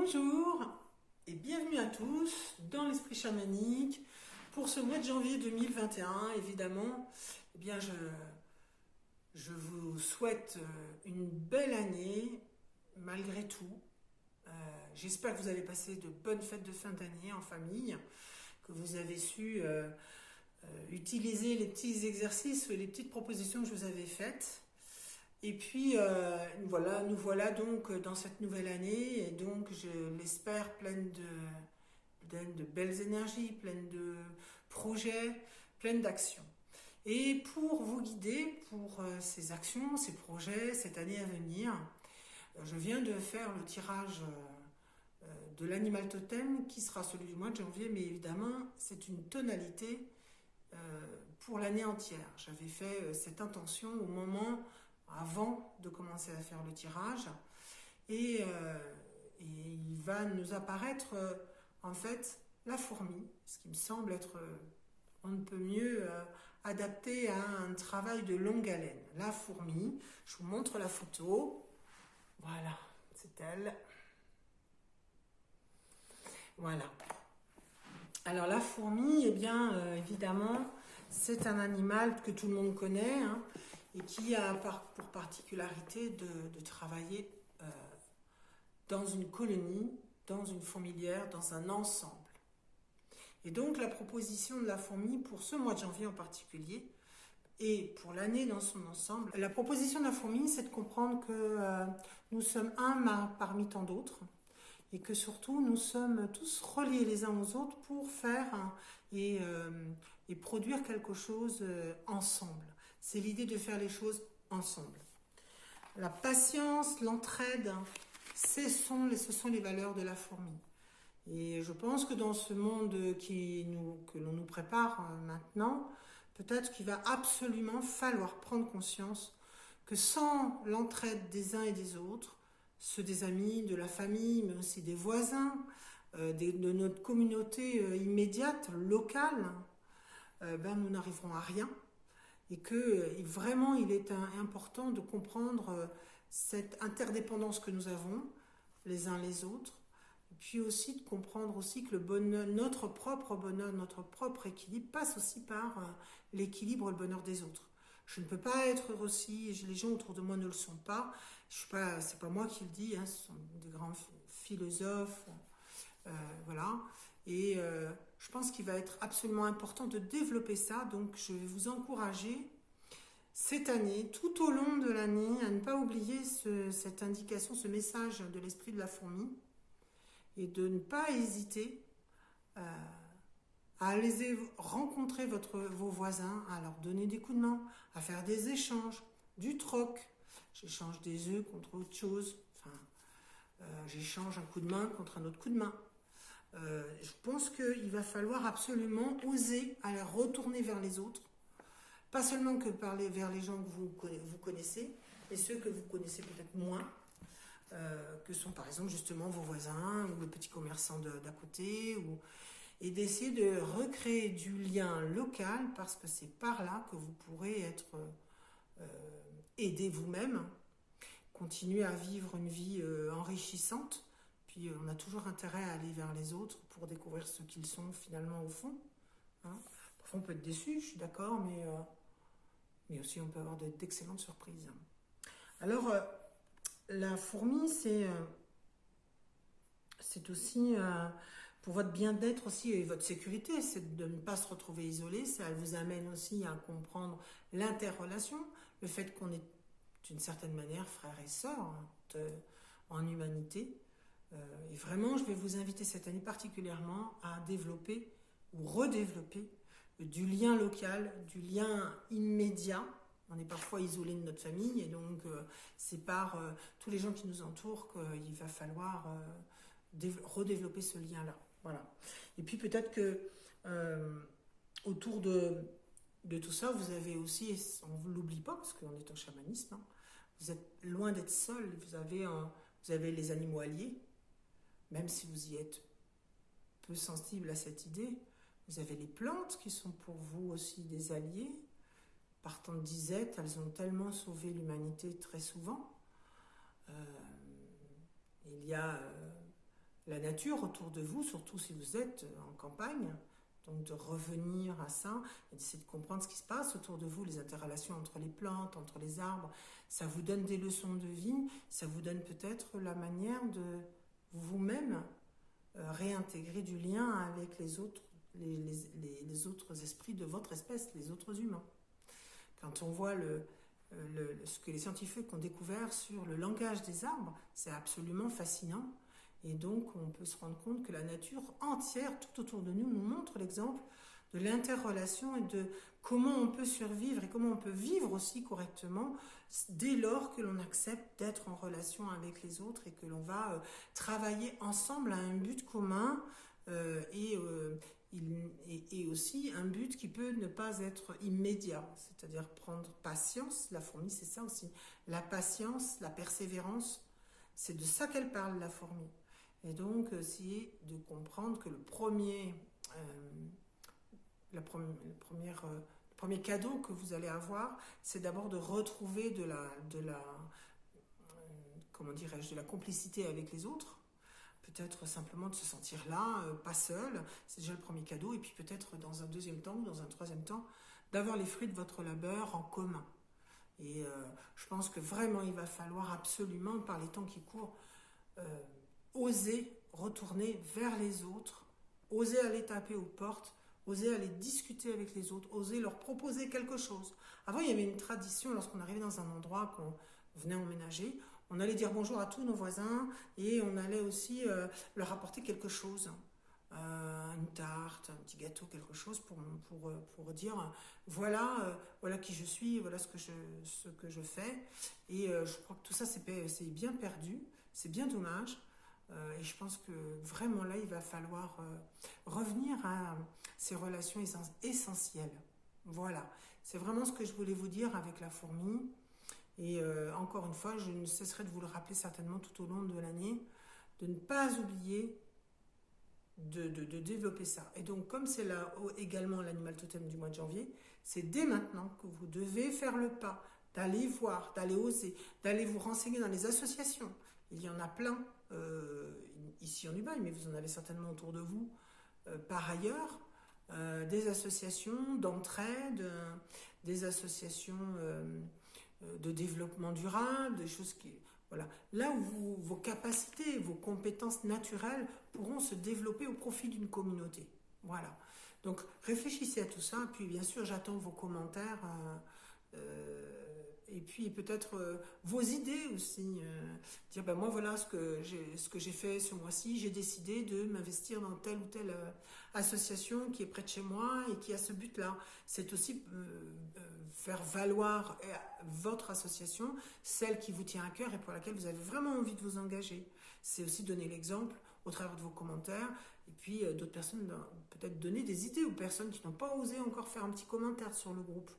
Bonjour et bienvenue à tous dans l'esprit chamanique pour ce mois de janvier 2021. Évidemment, eh bien je vous souhaite une belle année malgré tout. J'espère que vous avez passé de bonnes fêtes de fin d'année en famille, que vous avez su utiliser les petits exercices, les petites propositions que je vous avais faites. Et puis nous voilà donc dans cette nouvelle année et donc je l'espère pleine de belles énergies, pleine de projets, pleine d'actions. Et pour vous guider pour ces actions, ces projets, cette année à venir, je viens de faire le tirage de l'animal totem qui sera celui du mois de janvier, mais évidemment c'est une tonalité pour l'année entière. J'avais fait cette intention au moment avant de commencer à faire le tirage et il va nous apparaître en fait la fourmi, ce qui me semble être on ne peut mieux adapté à un travail de longue haleine. La fourmi, je vous montre la photo, voilà, c'est elle, voilà. Alors la fourmi, eh bien évidemment c'est un animal que tout le monde connaît, hein, et qui a pour particularité de travailler dans une colonie, dans une fourmilière, dans un ensemble. Et donc la proposition de la fourmi pour ce mois de janvier en particulier, et pour l'année dans son ensemble, la proposition de la fourmi, c'est de comprendre que nous sommes un parmi tant d'autres, et que surtout nous sommes tous reliés les uns aux autres pour faire et produire quelque chose ensemble. C'est l'idée de faire les choses ensemble. La patience, l'entraide, ce sont les valeurs de la fourmi. Et je pense que dans ce monde que l'on nous prépare maintenant, peut-être qu'il va absolument falloir prendre conscience que sans l'entraide des uns et des autres, ceux des amis, de la famille, mais aussi des voisins, de notre communauté immédiate, locale, nous n'arriverons à rien. Et que vraiment il est important de comprendre cette interdépendance que nous avons les uns les autres, et puis aussi de comprendre aussi que le bonheur, notre propre bonheur, notre propre équilibre passe aussi par l'équilibre et le bonheur des autres. Je ne peux pas être heureux si les gens autour de moi ne le sont pas. C'est pas moi qui le dis, hein, ce sont des grands philosophes, voilà. Et je pense qu'il va être absolument important de développer ça. Donc je vais vous encourager cette année, tout au long de l'année, à ne pas oublier cette indication, ce message de l'esprit de la fourmi, et de ne pas hésiter à aller rencontrer vos voisins, à leur donner des coups de main, à faire des échanges, du troc. J'échange des œufs contre autre chose. J'échange un coup de main contre un autre coup de main. Je pense qu'il va falloir absolument oser aller retourner vers les autres, pas seulement que parler vers les gens que vous connaissez, mais ceux que vous connaissez peut-être moins, que sont par exemple justement vos voisins ou le petit commerçant d'à côté, et d'essayer de recréer du lien local, parce que c'est par là que vous pourrez être aidé vous-même, continuer à vivre une vie enrichissante. Puis on a toujours intérêt à aller vers les autres pour découvrir ce qu'ils sont finalement au fond. Hein. Parfois on peut être déçu, je suis d'accord, mais aussi on peut avoir d'excellentes surprises. Alors la fourmi, c'est aussi pour votre bien-être aussi et votre sécurité, c'est de ne pas se retrouver isolé. Ça vous amène aussi à comprendre l'interrelation, le fait qu'on est d'une certaine manière frères et sœurs en humanité. Et vraiment, je vais vous inviter cette année particulièrement à développer ou redévelopper du lien local, du lien immédiat. On est parfois isolé de notre famille et donc c'est par tous les gens qui nous entourent qu'il va falloir redévelopper ce lien-là. Voilà. Et puis peut-être que autour de tout ça, vous avez aussi, on ne l'oublie pas parce qu'on est en chamanisme, hein, vous êtes loin d'être seul, vous avez les animaux alliés. Même si vous y êtes peu sensible à cette idée, vous avez les plantes qui sont pour vous aussi des alliés. Partant de disette, elles ont tellement sauvé l'humanité très souvent. Il y a la nature autour de vous, surtout si vous êtes en campagne. Donc de revenir à ça et d'essayer de comprendre ce qui se passe autour de vous, les interrelations entre les plantes, entre les arbres. Ça vous donne des leçons de vie, ça vous donne peut-être la manière de vous-même réintégrer du lien avec les autres, les autres esprits de votre espèce, les autres humains. Quand on voit ce que les scientifiques ont découvert sur le langage des arbres, c'est absolument fascinant. Et donc, on peut se rendre compte que la nature entière, tout autour de nous, nous montre l'exemple de l'interrelation et de comment on peut survivre et comment on peut vivre aussi correctement dès lors que l'on accepte d'être en relation avec les autres et que l'on va travailler ensemble à un but commun et aussi un but qui peut ne pas être immédiat, c'est-à-dire prendre patience. La fourmi, c'est ça aussi. La patience, la persévérance, c'est de ça qu'elle parle, la fourmi. Et donc, essayer de comprendre que le premier cadeau que vous allez avoir, c'est d'abord de retrouver de la complicité avec les autres. Peut-être simplement de se sentir là, pas seul, c'est déjà le premier cadeau. Et puis peut-être dans un deuxième temps ou dans un troisième temps, d'avoir les fruits de votre labeur en commun. Et je pense que vraiment, il va falloir absolument, par les temps qui courent, oser retourner vers les autres, oser aller taper aux portes, oser aller discuter avec les autres, oser leur proposer quelque chose. Avant, il y avait une tradition, lorsqu'on arrivait dans un endroit qu'on venait emménager, on allait dire bonjour à tous nos voisins et on allait aussi leur apporter quelque chose. Une tarte, un petit gâteau, quelque chose pour dire voilà qui je suis, voilà ce que je fais. Et je crois que tout ça c'est bien perdu, c'est bien dommage. Et je pense que vraiment là il va falloir revenir à ces relations essentielles. Voilà, c'est vraiment ce que je voulais vous dire avec la fourmi. Et encore une fois, je ne cesserai de vous le rappeler certainement tout au long de l'année, de ne pas oublier de développer ça. Et donc, comme c'est là également l'animal totem du mois de janvier, c'est dès maintenant que vous devez faire le pas, d'aller voir, d'aller oser, d'aller vous renseigner dans les associations. Il y en a plein ici en Ubaye, mais vous en avez certainement autour de vous par ailleurs. Des associations d'entraide, des associations de développement durable, des choses qui... Voilà. Là où vos capacités, vos compétences naturelles pourront se développer au profit d'une communauté. Voilà. Donc réfléchissez à tout ça, puis bien sûr j'attends vos commentaires et puis peut-être vos idées aussi. Dire ben moi voilà ce que j'ai fait ce mois-ci, j'ai décidé de m'investir dans telle ou telle association qui est près de chez moi et qui a ce but-là. C'est aussi faire valoir votre association, celle qui vous tient à cœur et pour laquelle vous avez vraiment envie de vous engager. C'est aussi donner l'exemple au travers de vos commentaires et puis d'autres personnes, peut-être donner des idées aux personnes qui n'ont pas osé encore faire un petit commentaire sur le groupe.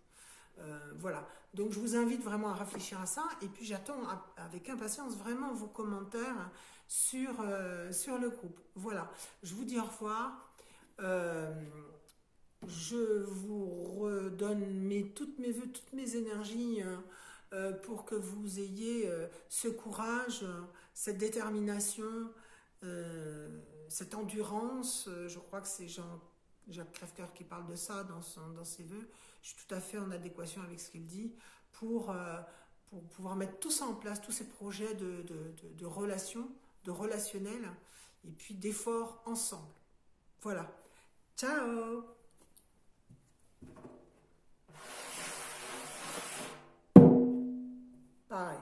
Voilà, donc je vous invite vraiment à réfléchir à ça et puis j'attends avec impatience vraiment vos commentaires sur le groupe. Voilà, je vous dis au revoir. Je vous redonne toutes mes vœux, toutes mes énergies pour que vous ayez ce courage, cette détermination, cette endurance. Je crois que c'est Jacques Crèvecoeur qui parle de ça dans ses vœux. Je suis tout à fait en adéquation avec ce qu'il dit pour pouvoir mettre tout ça en place, tous ces projets de relations, de relationnel et puis d'efforts ensemble. Voilà. Ciao! Pareil.